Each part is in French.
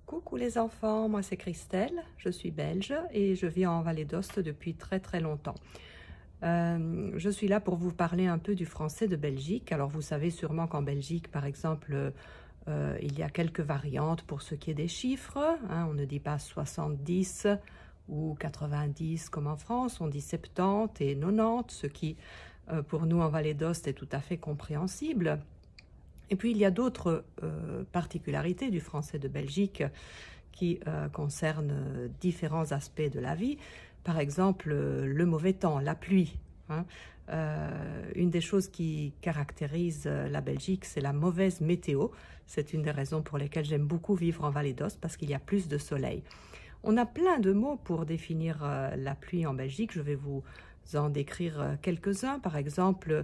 Coucou les enfants, moi c'est Christelle, je suis belge et je vis en Vallée d'Aoste depuis très longtemps. Je suis là pour vous parler un peu du français de Belgique. Alors vous savez sûrement qu'en Belgique, par exemple, il y a quelques variantes pour ce qui est des chiffres. On ne dit pas 70 ou 90 comme en France, on dit 70 et 90, ce qui pour nous en Vallée d'Aoste est tout à fait compréhensible. Et puis, il y a d'autres particularités du français de Belgique qui concernent différents aspects de la vie. Par exemple, le mauvais temps, la pluie. Une des choses qui caractérise la Belgique, c'est la mauvaise météo. C'est une des raisons pour lesquelles j'aime beaucoup vivre en Vallée d'Aoste, parce qu'il y a plus de soleil. On a plein de mots pour définir la pluie en Belgique. Je vais vous en décrire quelques-uns. Par exemple,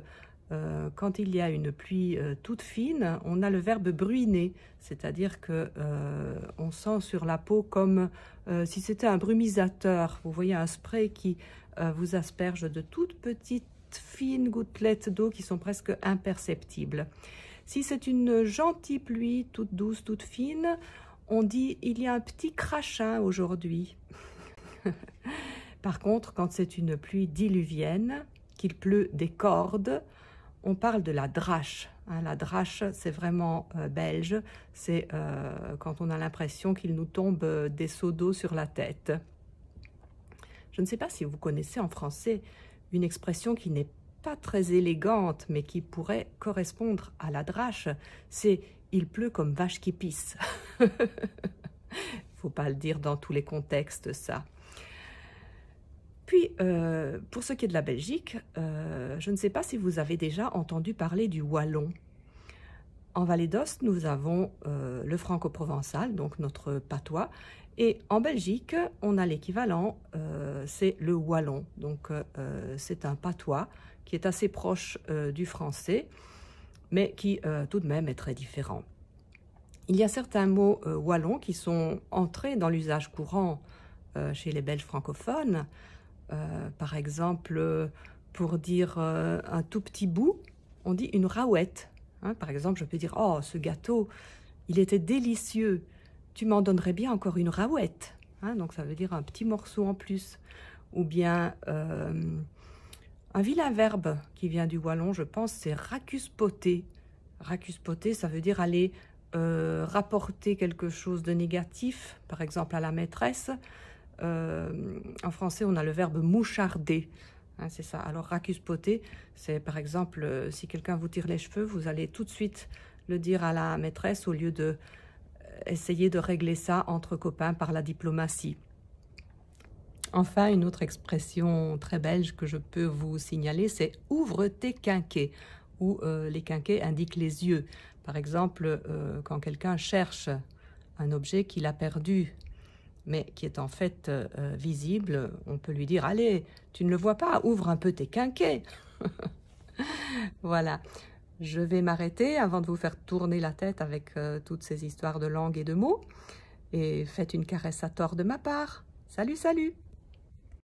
quand il y a une pluie toute fine, on a le verbe bruiner, c'est-à-dire que on sent sur la peau comme si c'était un brumisateur. Vous voyez un spray qui vous asperge de toutes petites fines gouttelettes d'eau qui sont presque imperceptibles. Si c'est une gentille pluie toute douce, toute fine, on dit il y a un petit crachin aujourd'hui. Par contre, quand c'est une pluie diluvienne, qu'il pleut des cordes, on parle de la drache. La drache, c'est vraiment belge. C'est quand on a l'impression qu'il nous tombe des seaux d'eau sur la tête. Je ne sais pas si vous connaissez en français une expression qui n'est pas très élégante, mais qui pourrait correspondre à la drache. C'est « il pleut comme vache qui pisse ». Il ne faut pas le dire dans tous les contextes, ça. Puis, pour ce qui est de la Belgique, je ne sais pas si vous avez déjà entendu parler du wallon. En Vallée d'Aoste, nous avons le franco-provençal, donc notre patois, et en Belgique, on a l'équivalent, c'est le wallon. Donc, c'est un patois qui est assez proche du français, mais qui tout de même est très différent. Il y a certains mots wallons qui sont entrés dans l'usage courant chez les Belges francophones. Par exemple, pour dire un tout petit bout, on dit une raouette. Par exemple, je peux dire « Oh, ce gâteau, il était délicieux. Tu m'en donnerais bien encore une raouette. » Donc, ça veut dire un petit morceau en plus. Ou bien, un vilain verbe qui vient du wallon, je pense, c'est « racuspoter ». Racuspoter, ça veut dire aller rapporter quelque chose de négatif, par exemple à la maîtresse. En français, on a le verbe moucharder. C'est ça. Alors, racuspoter, c'est par exemple, si quelqu'un vous tire les cheveux, vous allez tout de suite le dire à la maîtresse au lieu de essayer de régler ça entre copains par la diplomatie. Enfin, une autre expression très belge que je peux vous signaler, c'est « ouvre tes quinquets » où les quinquets indiquent les yeux. Par exemple, quand quelqu'un cherche un objet qu'il a perdu, mais qui est en fait visible, on peut lui dire « Allez, tu ne le vois pas, ouvre un peu tes quinquets !» Voilà, je vais m'arrêter avant de vous faire tourner la tête avec toutes ces histoires de langues et de mots. Et faites une caresse à tort de ma part. Salut, salut!